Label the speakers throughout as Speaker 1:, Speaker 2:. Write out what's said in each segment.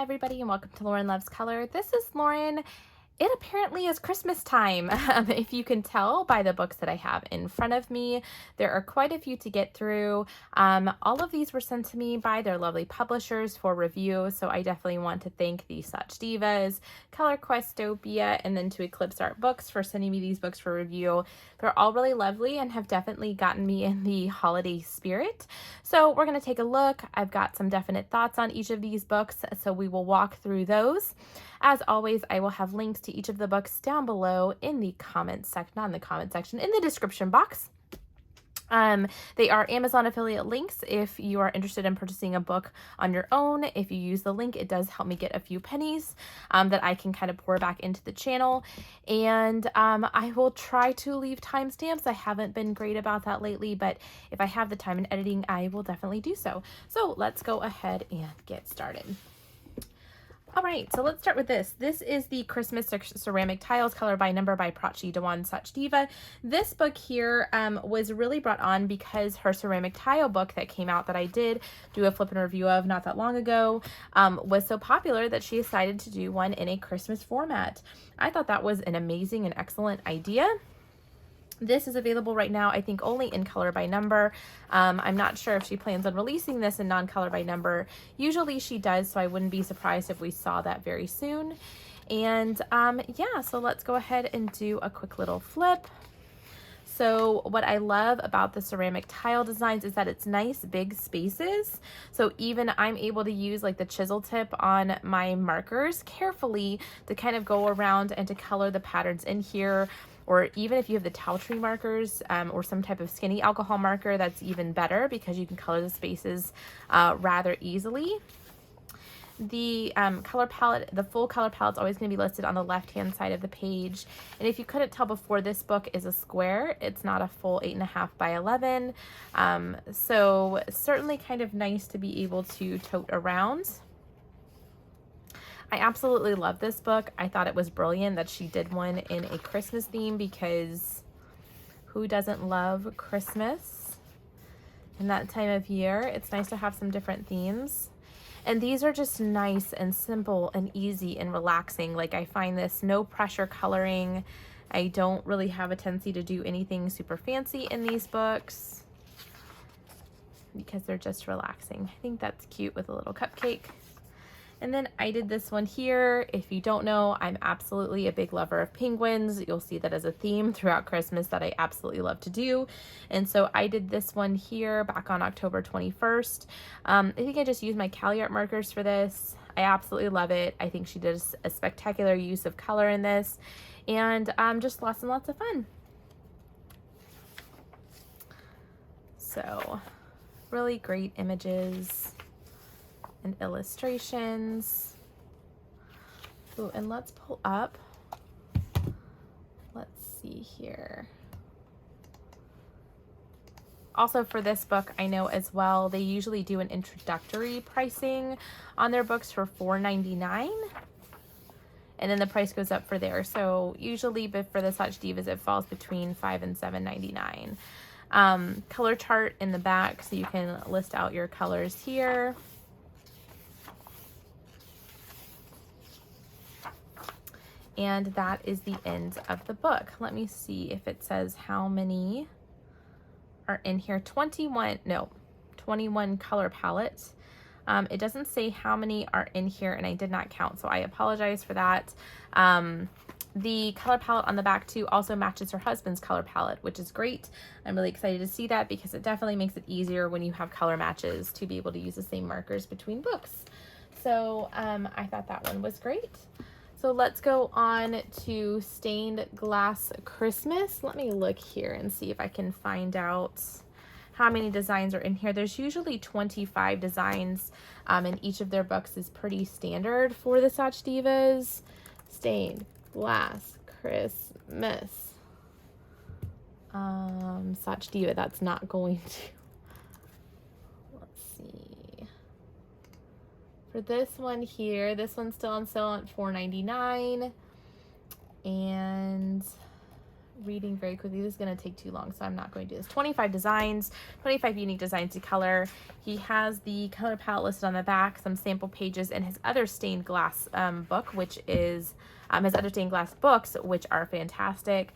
Speaker 1: everybody, and welcome to Lauren Loves Color. This is Lauren. It apparently is Christmas time. If you can tell by the books that I have in front of me, there are quite a few to get through. All of these were sent to me by their lovely publishers for review, so I definitely want to thank the Sachdevas, Color Questopia, and then to Eclipse Art Books for sending me these books for review. They're all really lovely and have definitely gotten me in the holiday spirit. So we're going to take a look. I've got some definite thoughts on each of these books, so we will walk through those. As always, I will have links to each of the books down below in the comments section, not in the comment section, in the description box. They are Amazon affiliate links if you are interested in purchasing a book on your own. If you use the link, it does help me get a few pennies that I can kind of pour back into the channel. And I will try to leave timestamps. I haven't been great about that lately, but if I have the time in editing, I will definitely do so. So let's go ahead and get started. All right, so let's start with this. This is the Christmas Ceramic Tiles Color by Number by Prachi, Dewan, Sachdeva. This book here was really brought on because her ceramic tile book that came out that I did do a flip and review of not that long ago was so popular that she decided to do one in a Christmas format. I thought that was an amazing and excellent idea. This is available right now, I think, only in color by number. I'm not sure if she plans on releasing this in non-color by number. Usually she does, so I wouldn't be surprised if we saw that very soon. And yeah, so let's go ahead and do a quick little flip. So what I love about the ceramic tile designs is that it's nice big spaces. So even I'm able to use like the chisel tip on my markers carefully to kind of go around and to color the patterns in here. Or even if you have the towel tree markers or some type of skinny alcohol marker, that's even better because you can color the spaces rather easily. The color palette, the full color palette is always going to be listed on the left-hand side of the page. And if you couldn't tell before, this book is a square. It's not a full 8.5 by 11. So certainly kind of nice to be able to tote around. I absolutely love this book. I thought it was brilliant that she did one in a Christmas theme because who doesn't love Christmas in that time of year? It's nice to have some different themes. And these are just nice and simple and easy and relaxing. Like I find this no pressure coloring. I don't really have a tendency to do anything super fancy in these books because they're just relaxing. I think that's cute with a little cupcake. And then I did this one here. If you don't know, I'm absolutely a big lover of penguins. You'll see that as a theme throughout Christmas that I absolutely love to do. And so I did this one here back on October 21st. I think I just used my Cali Art markers for this. I absolutely love it. I think she did a spectacular use of color in this, and just lots and lots of fun. So really great images and illustrations. Ooh, and let's pull up. Let's see here. Also for this book, I know as well, they usually do an introductory pricing on their books for $4.99. And then the price goes up for there. So usually but for the Sachdevas, it falls between $5 and $7.99. Color chart in the back, so you can list out your colors here. And that is the end of the book. Let me see if it says how many are in here. 21 color palettes. It doesn't say how many are in here, and I did not count, so I apologize for that. The color palette on the back too also matches her husband's color palette, which is great. I'm really excited to see that because it definitely makes it easier when you have color matches to be able to use the same markers between books. So I thought that one was great. So let's go on to Stained Glass Christmas. Let me look here and see if I can find out how many designs are in here. There's usually 25 designs, and each of their books is pretty standard for the Sachdevas. Stained Glass Christmas. Sachdeva, that's not going to. Let's see. For this one here, this one's still on sale at $4.99, and reading very quickly. This is going to take too long, so I'm not going to do this. 25 designs, 25 unique designs to color. He has the color palette listed on the back, some sample pages, and his other stained glass book, which is his other stained glass books, which are fantastic.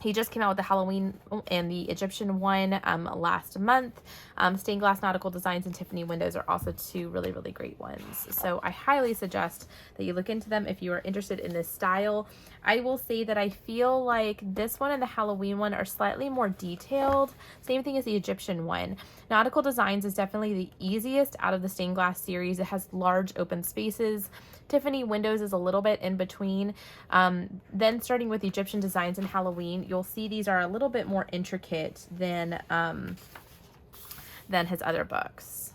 Speaker 1: He just came out with the Halloween and the Egyptian one last month. Stained Glass Nautical Designs and Tiffany Windows are also two really, really great ones. So I highly suggest that you look into them if you are interested in this style. I will say that I feel like this one and the Halloween one are slightly more detailed. Same thing as the Egyptian one. Nautical Designs is definitely the easiest out of the stained glass series. It has large open spaces. Tiffany Windows is a little bit in between. Then starting with Egyptian Designs and Halloween, you'll see these are a little bit more intricate than his other books.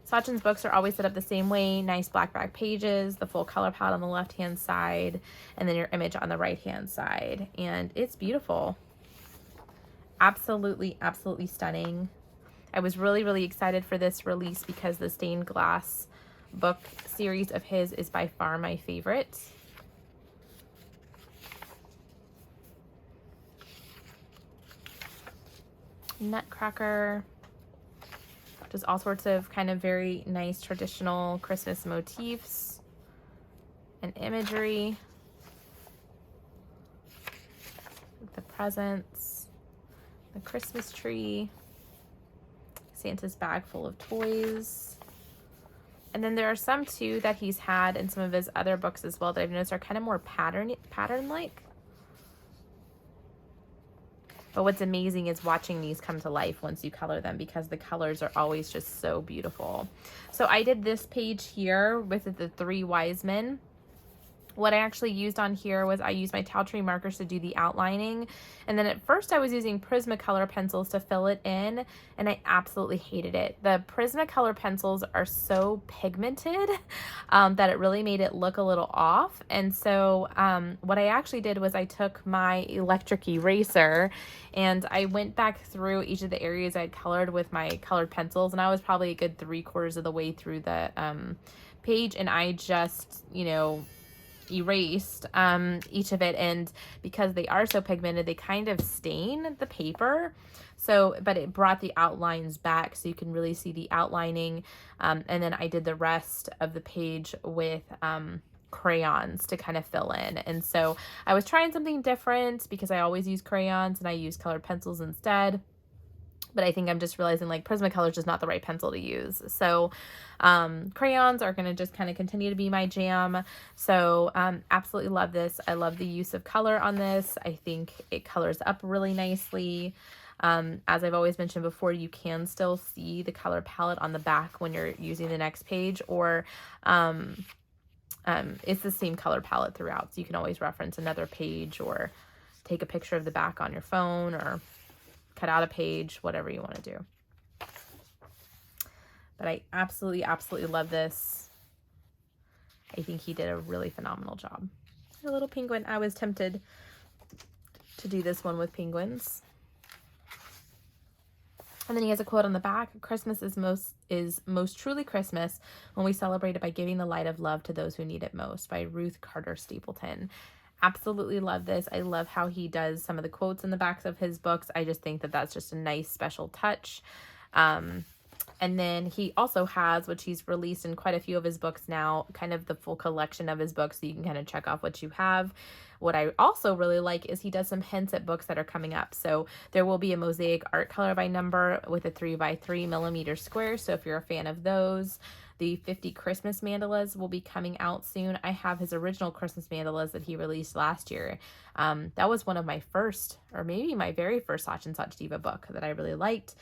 Speaker 1: Sachin's books are always set up the same way. Nice black back pages, the full color palette on the left-hand side, and then your image on the right-hand side. And it's beautiful. Absolutely, absolutely stunning. I was really, really excited for this release because the stained glass book series of his is by far my favorite. Nutcracker. Just all sorts of kind of very nice traditional Christmas motifs and imagery. The presents, the Christmas tree, Santa's bag full of toys. And then there are some too that he's had in some of his other books as well that I've noticed are kind of more pattern-like. But what's amazing is watching these come to life once you color them, because the colors are always just so beautiful. So I did this page here with the 3 wise men. What I actually used on here was I used my towel tree markers to do the outlining. And then at first I was using Prismacolor pencils to fill it in, and I absolutely hated it. The Prismacolor pencils are so pigmented that it really made it look a little off. And so what I actually did was I took my electric eraser and I went back through each of the areas I had colored with my colored pencils, and I was probably a good 3/4 of the way through the page, and I just, you know, erased each of it. And because they are so pigmented, they kind of stain the paper, so but it brought the outlines back so you can really see the outlining. And then I did the rest of the page with crayons to kind of fill in. And so I was trying something different because I always use crayons and I use colored pencils instead. But I think I'm just realizing like Prismacolor is just not the right pencil to use. So crayons are going to just kind of continue to be my jam. So absolutely love this. I love the use of color on this. I think it colors up really nicely. As I've always mentioned before, you can still see the color palette on the back when you're using the next page, or it's the same color palette throughout. So you can always reference another page or take a picture of the back on your phone or cut out a page, whatever you want to do. But I absolutely, absolutely love this. I think he did a really phenomenal job. A little penguin. I was tempted to do this one with penguins. And then he has a quote on the back: "Christmas is most truly Christmas when we celebrate it by giving the light of love to those who need it most," by Ruth Carter Stapleton. Absolutely love this. I love how he does some of the quotes in the backs of his books. I just think that that's just a nice special touch. And then he also has, which he's released in quite a few of his books now, kind of the full collection of his books, so you can kind of check off what you have. What I also really like is he does some hints at books that are coming up. So there will be a mosaic art color by number with a 3x3 millimeter square. So if you're a fan of those, the 50 Christmas mandalas will be coming out soon. I have his original Christmas mandalas that he released last year. That was one of my first, or maybe my very first Sachdeva book that I really liked.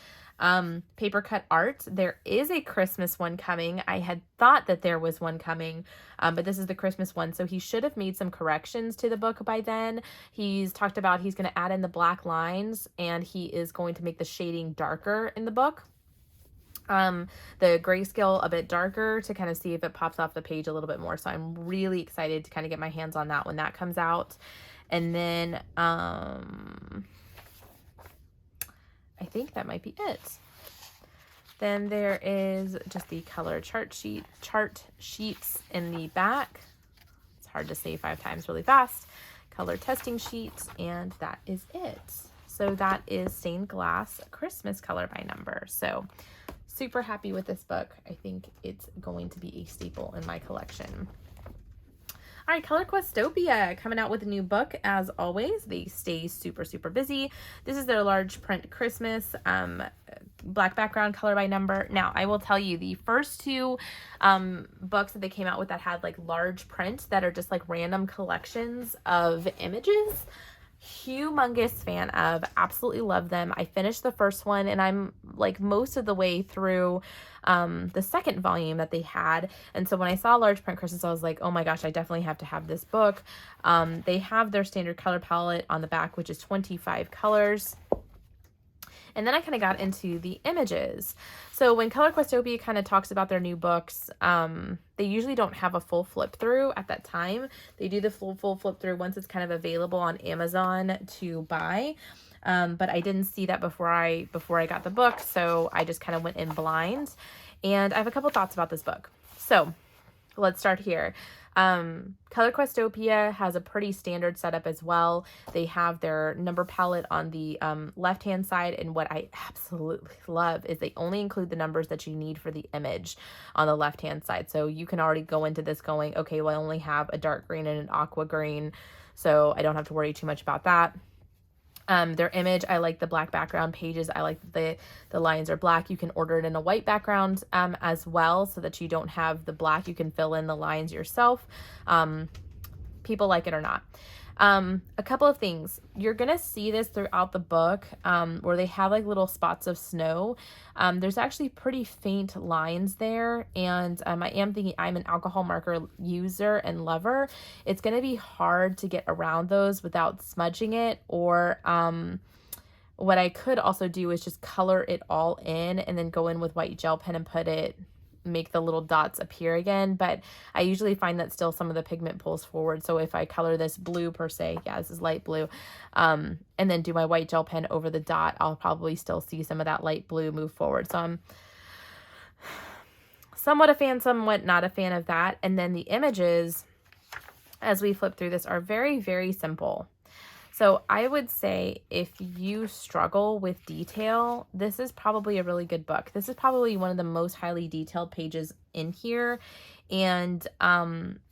Speaker 1: Paper cut art. There is a Christmas one coming. I had thought that there was one coming, but this is the Christmas one. So he should have made some corrections to the book by then. He's talked about he's going to add in the black lines, and he is going to make the shading darker in the book. The grayscale a bit darker to kind of see if it pops off the page a little bit more. So I'm really excited to kind of get my hands on that when that comes out. And then, I think that might be it. Then there is just the color chart sheets in the back. It's hard to say 5 times really fast. color testing sheet, and that is it. So that is Stained Glass Christmas Color by Number. So super happy with this book. I think it's going to be a staple in my collection. All right, Color Questopia coming out with a new book as always. They stay super, super busy. This is their large print Christmas black background color by number. Now, I will tell you, the first two books that they came out with that had like large print that are just like random collections of images, humongous fan of, absolutely love them. I finished the first one and I'm like most of the way through the second volume that they had. And so when I saw large print Christmas, I was like, oh my gosh, I definitely have to have this book. They have their standard color palette on the back, which is 25 colors. And then I kind of got into the images. So when Color Questopia kind of talks about their new books, they usually don't have a full flip through at that time. They do the full flip through once it's kind of available on Amazon to buy. But I didn't see that before I got the book, so I just kind of went in blind. And I have a couple thoughts about this book. So let's start here. Color Questopia has a pretty standard setup as well. They have their number palette on the left-hand side, and what I absolutely love is they only include the numbers that you need for the image on the left-hand side. So you can already go into this going, okay, well, I only have a dark green and an aqua green, so I don't have to worry too much about that. Their image, I like the black background pages. I like the lines are black. You can order it in a white background as well, so that you don't have the black. You can fill in the lines yourself. People like it or not. A couple of things. You're going to see this throughout the book where they have like little spots of snow. There's actually pretty faint lines there. And I am thinking, I'm an alcohol marker user and lover. It's going to be hard to get around those without smudging it, or what I could also do is just color it all in and then go in with white gel pen and make the little dots appear again. But I usually find that still some of the pigment pulls forward. So if I color this blue per se, yeah, this is light blue, and then do my white gel pen over the dot, I'll probably still see some of that light blue move forward. So I'm somewhat a fan, somewhat not a fan of that. And then the images, as we flip through this, are very, very simple. So I would say if you struggle with detail, this is probably a really good book. This is probably one of the most highly detailed pages in here. And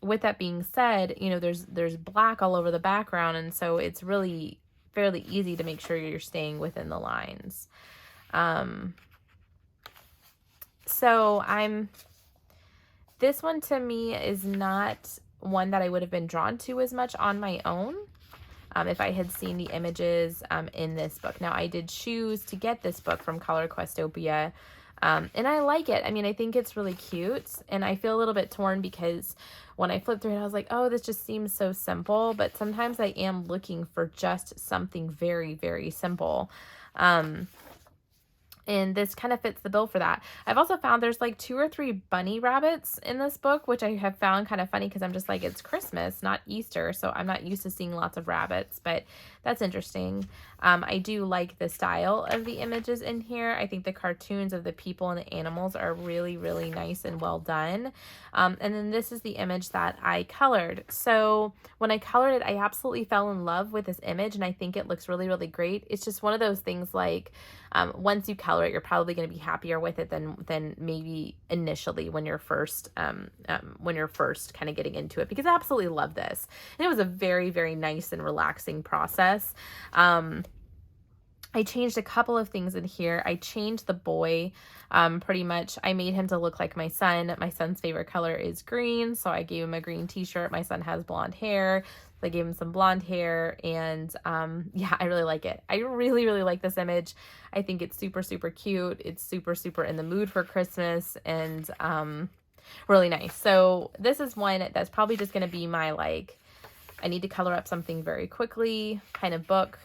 Speaker 1: with that being said, you know, there's black all over the background, and so it's really fairly easy to make sure you're staying within the lines. This one to me is not one that I would have been drawn to as much on my own. If I had seen the images in this book. Now, I did choose to get this book from Color Questopia, and I like it. I mean, I think it's really cute, and I feel a little bit torn because when I flipped through it, I was like, oh, this just seems so simple, but sometimes I am looking for just something very, very simple. And this kind of fits the bill for that. I've also found there's like 2 or 3 bunny rabbits in this book, which I have found kind of funny because I'm just like, it's Christmas, not Easter. So I'm not used to seeing lots of rabbits, but that's interesting. I do like the style of the images in here. I think the cartoons of the people and the animals are really, really nice and well done. And then this is the image that I colored. So when I colored it, I absolutely fell in love with this image, and I think it looks really, really great. It's just one of those things like, once you color it, you're probably going to be happier with it than maybe initially when you're first kind of getting into it, because I absolutely love this. And it was a very, very nice and relaxing process. I changed a couple of things in here. I changed the boy pretty much. I made him to look like my son. My son's favorite color is green, so I gave him a green t-shirt. My son has blonde hair, so I gave him some blonde hair, and yeah, I really like it. I really, really like this image. I think it's super, super cute. It's super, super in the mood for Christmas, and really nice. So this is one that's probably just going to be my, like, I need to color up something very quickly kind of book.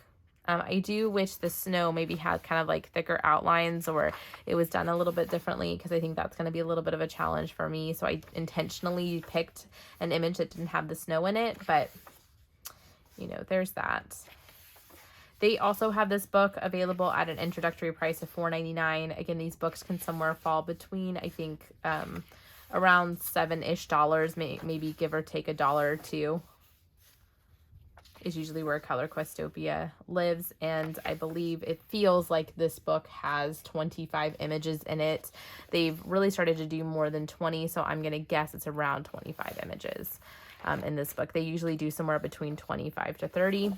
Speaker 1: I do wish the snow maybe had kind of like thicker outlines, or it was done a little bit differently, because I think that's going to be a little bit of a challenge for me. So I intentionally picked an image that didn't have the snow in it, but you know, there's that. They also have this book available at an introductory price of $4.99. Again, these books can somewhere fall between, I think, around $7-ish, maybe give or take $1 or $2. is usually where Color Questopia lives, and I believe it feels like this book has 25 images in it. They've really started to do more than 20, so I'm going to guess it's around 25 images in this book. They usually do somewhere between 25 to 30.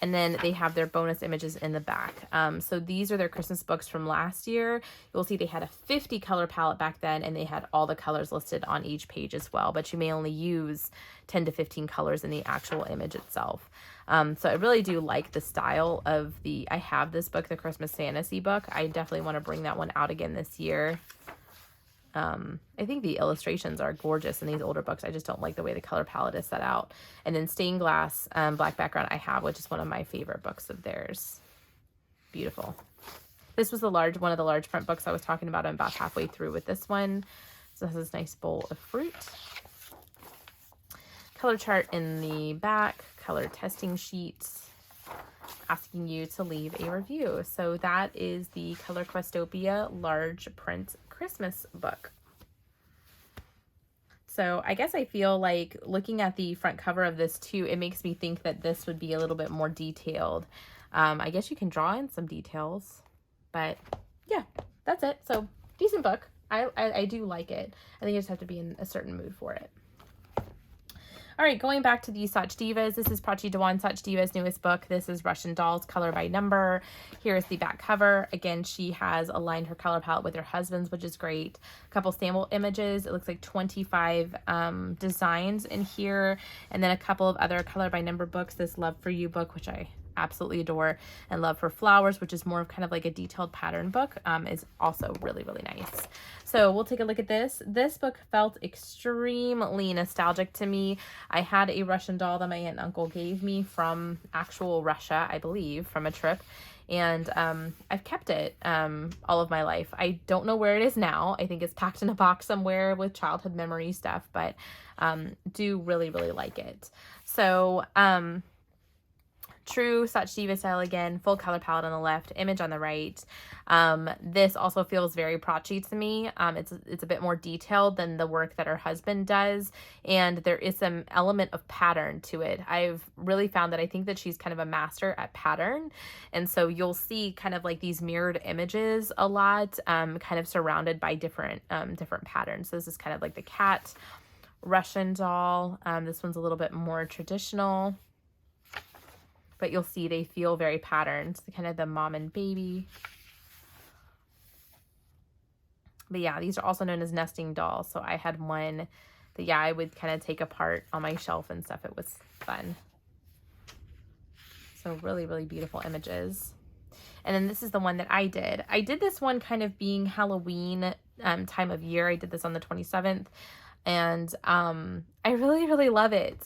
Speaker 1: And then they have their bonus images in the back. So these are their Christmas books from last year. You'll see they had a 50 color palette back then, and they had all the colors listed on each page as well, but you may only use 10 to 15 colors in the actual image itself. So I really do like the style of I have this book, the Christmas Fantasy book. I definitely want to bring that one out again this year. I think the illustrations are gorgeous in these older books. I just don't like the way the color palette is set out. And then Stained Glass, Black Background I have, which is one of my favorite books of theirs. Beautiful. This was one of the large print books I was talking about. I'm about halfway through with this one. So this is a nice bowl of fruit. Color chart in the back, color testing sheets, asking you to leave a review. So that is the Color Questopia large print Christmas book. So I guess I feel like looking at the front cover of this too, it makes me think that this would be a little bit more detailed. I guess you can draw in some details, but yeah, that's it. So decent book. I do like it. I think you just have to be in a certain mood for it. All right, going back to the Sachdevas, this is Prachi Dewan, Sachdeva's newest book. This is Russian Dolls, color by number. Here's the back cover. Again, she has aligned her color palette with her husband's, which is great. A couple sample images. It looks like 25 designs in here, and then a couple of other color by number books. This Love for You book, which I absolutely adore, and Love for Flowers, which is more of kind of like a detailed pattern book, is also really, really nice. So we'll take a look at this. This book felt extremely nostalgic to me. I had a Russian doll that my aunt and uncle gave me from actual Russia, I believe, from a trip. And I've kept it all of my life. I don't know where it is now. I think it's packed in a box somewhere with childhood memory stuff, but do really, really like it. So true Sachdeva style again, full color palette on the left, image on the right. This also feels very Prachi to me. It's a bit more detailed than the work that her husband does, and there is some element of pattern to it. I've really found that I think that she's kind of a master at pattern, and so you'll see kind of like these mirrored images a lot, kind of surrounded by different patterns. So this is kind of like the cat Russian doll. This one's a little bit more traditional, but you'll see they feel very patterned. So kind of the mom and baby. But yeah, these are also known as nesting dolls. So I had one that, yeah, I would kind of take apart on my shelf and stuff. It was fun. So really, really beautiful images. And then this is the one that I did. I did this one kind of being Halloween time of year. I did this on the 27th. And I really, really love it.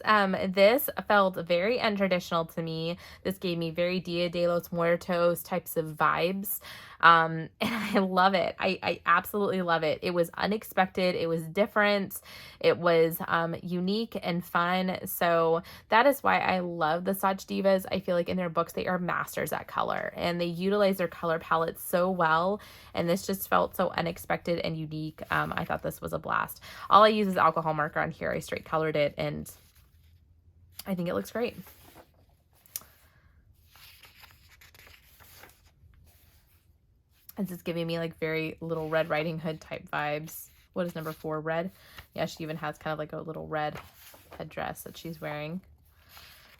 Speaker 1: This felt very untraditional to me. This gave me very Dia de los Muertos types of vibes. And I love it. I absolutely love it. It was unexpected. It was different. It was unique and fun. So that is why I love the Sachdevas. I feel like in their books, they are masters at color, and they utilize their color palettes so well. And this just felt so unexpected and unique. I thought this was a blast. All I use is alcohol marker on here. I straight colored it, and I think it looks great. This is giving me like very Little Red Riding Hood type vibes. What is number 4? Red? Yeah, she even has kind of like a little red headdress that she's wearing.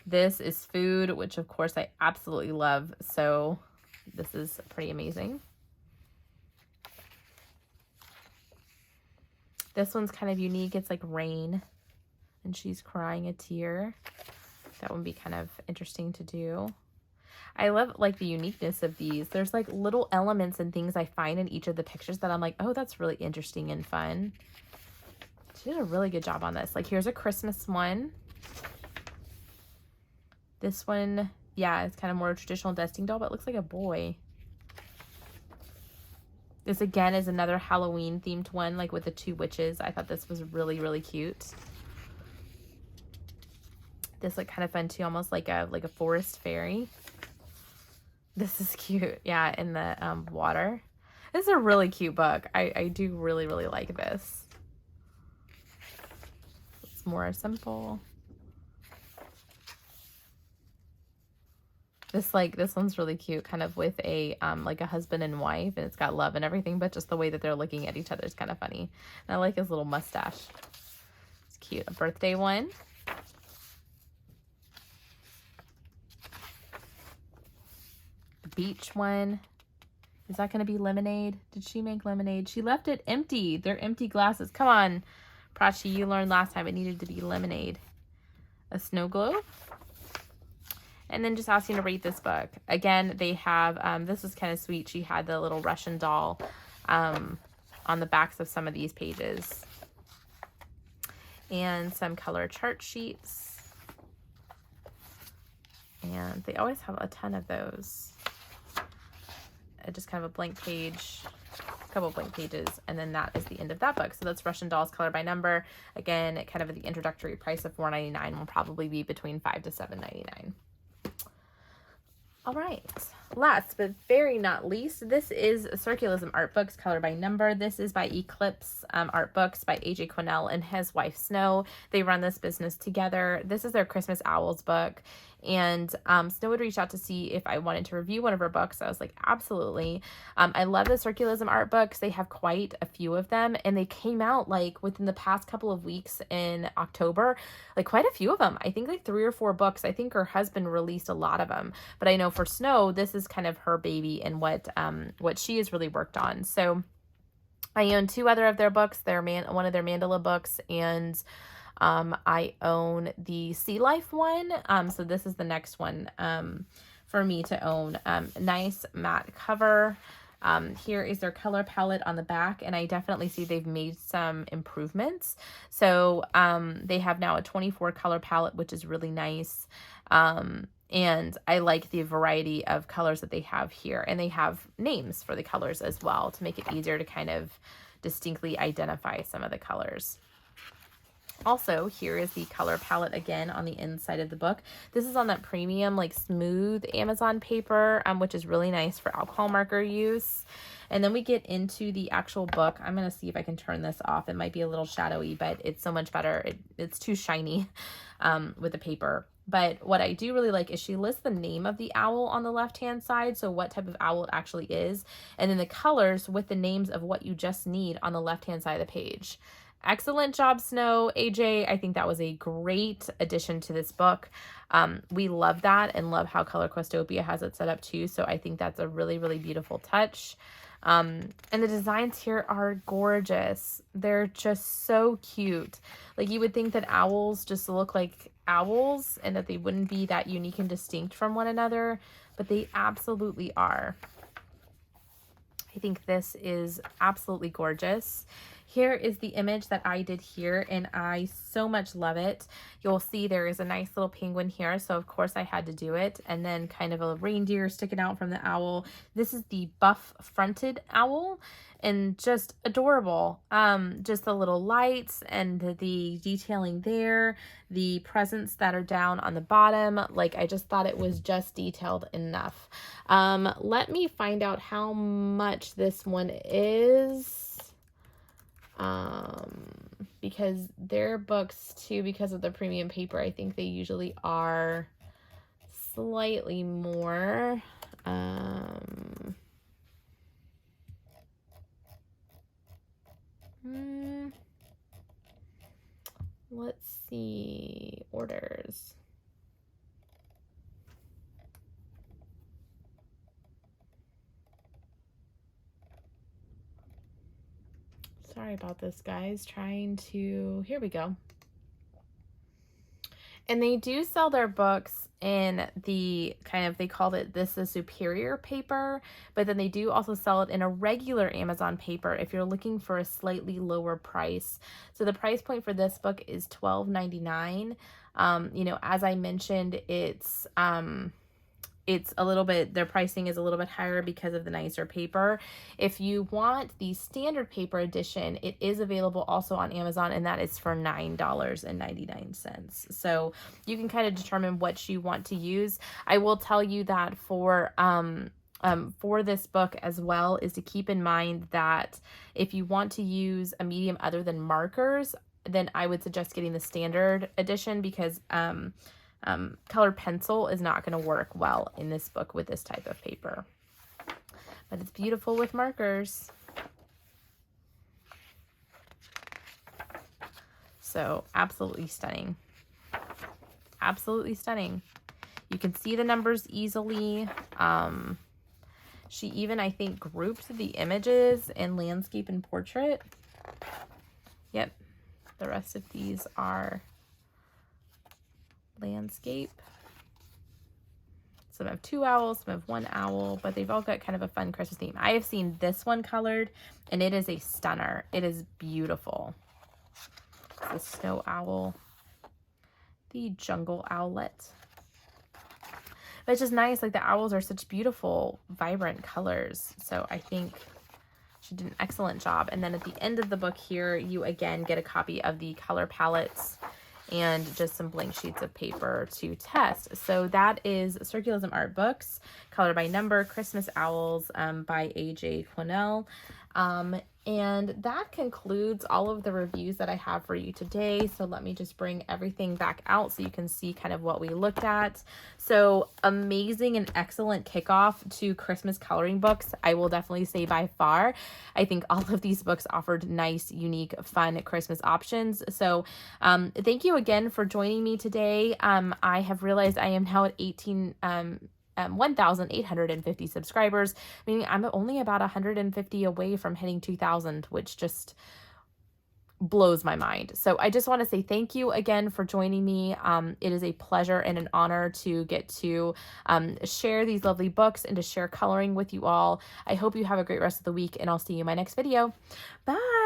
Speaker 1: This is Food, which of course I absolutely love. So this is pretty amazing. This one's kind of unique. It's like rain, and she's crying a tear. That would be kind of interesting to do. I love like the uniqueness of these. There's like little elements and things I find in each of the pictures that I'm like, oh, that's really interesting and fun. She did a really good job on this. Like, here's a Christmas one. This one, yeah, it's kind of more traditional nesting doll, but it looks like a boy. This again is another Halloween themed one, like with the 2 witches. I thought this was really, really cute. This looked kind of fun too, almost like a forest fairy. This is cute. Yeah, in the water. This is a really cute book. I do really, really like this. It's more simple. This one's really cute, kind of with a like a husband and wife, and it's got love and everything, but just the way that they're looking at each other is kind of funny. And I like his little mustache. It's cute. A birthday one. The beach one. Is that going to be lemonade? Did she make lemonade? She left it empty. They're empty glasses. Come on, Prachi, you learned last time it needed to be lemonade. A snow globe. And then just asking to rate this book. Again, they have, this is kind of sweet. She had the little Russian doll on the backs of some of these pages. And some color chart sheets. And they always have a ton of those. Just kind of a blank page, a couple of blank pages, and then that is the end of that book. So that's Russian Dolls Color by Number. Again, kind of at the introductory price of $4.99, will probably be between $5 to $7.99. All right, last but very not least, this is Circulism Art Books, Color by Number. This is by Eclipse Art Books by AJ Quinnell and his wife Snow. They run this business together. This is their Christmas Owls book. And Snow would reach out to see if I wanted to review one of her books. I was like, absolutely. I love the Circulism art books. They have quite a few of them, and they came out like within the past couple of weeks in October, like quite a few of them. I think like 3 or 4 books. I think her husband released a lot of them, but I know for Snow, this is kind of her baby and what she has really worked on. So I own 2 other of their books. One of their mandala books, and I own the Sea Life one. So this is the next one for me to own. Nice matte cover. Here is their color palette on the back, and I definitely see they've made some improvements. So they have now a 24 color palette, which is really nice. And I like the variety of colors that they have here, and they have names for the colors as well to make it easier to kind of distinctly identify some of the colors. Also, here is the color palette again on the inside of the book. This is on that premium, like smooth Amazon paper, which is really nice for alcohol marker use. And then we get into the actual book. I'm going to see if I can turn this off. It might be a little shadowy, but it's so much better. It's too shiny with the paper. But what I do really like is she lists the name of the owl on the left-hand side, so what type of owl it actually is, and then the colors with the names of what you just need on the left-hand side of the page. Excellent job, Snow, AJ. I think that was a great addition to this book. We love that and love how Color Questopia has it set up too, so I think that's a really, really beautiful touch. And the designs here are gorgeous. They're just so cute. Like, you would think that owls just look like owls and that they wouldn't be that unique and distinct from one another, but they absolutely are. I think this is absolutely gorgeous. Here is the image that I did here, and I so much love it. You'll see there is a nice little penguin here, so of course I had to do it. And then kind of a reindeer sticking out from the owl. This is the buff-fronted owl, and just adorable. Just the little lights and the detailing there, the presents that are down on the bottom. Like, I just thought it was just detailed enough. Let me find out how much this one is. Because their books too, because of the premium paper, I think they usually are slightly more. Let's see, orders. Sorry about this, guys. Here we go. And they do sell their books in the they called it this a superior paper, but then they do also sell it in a regular Amazon paper if you're looking for a slightly lower price. So the price point for this book is $12.99. You know, as I mentioned, it's a little bit, their pricing is a little bit higher because of the nicer paper. If you want the standard paper edition, it is available also on Amazon, and that is for $9.99. So you can kind of determine what you want to use. I will tell you that for this book as well is to keep in mind that if you want to use a medium other than markers, then I would suggest getting the standard edition, because colored pencil is not going to work well in this book with this type of paper. But it's beautiful with markers. So absolutely stunning. Absolutely stunning. You can see the numbers easily. She even, I think, grouped the images in landscape and portrait. Yep. The rest of these are landscape. Some have 2 owls, some have 1 owl, but they've all got kind of a fun Christmas theme. I have seen this one colored, and it is a stunner. It is beautiful. The snow owl, the jungle owlet. But it's just nice, like the owls are such beautiful, vibrant colors. So I think she did an excellent job. And then at the end of the book here, you again get a copy of the color palettes and just some blank sheets of paper to test. So that is Circulism Art Books, Color by Number, Christmas Owls by A.J. Quinnell. And that concludes all of the reviews that I have for you today. So let me just bring everything back out so you can see kind of what we looked at. So amazing and excellent kickoff to Christmas coloring books. I will definitely say by far, I think all of these books offered nice, unique, fun Christmas options. So thank you again for joining me today. I have realized I am now at 1,850 subscribers, meaning I'm only about 150 away from hitting 2,000, which just blows my mind. So I just want to say thank you again for joining me. It is a pleasure and an honor to get to share these lovely books and to share coloring with you all. I hope you have a great rest of the week, and I'll see you in my next video. Bye!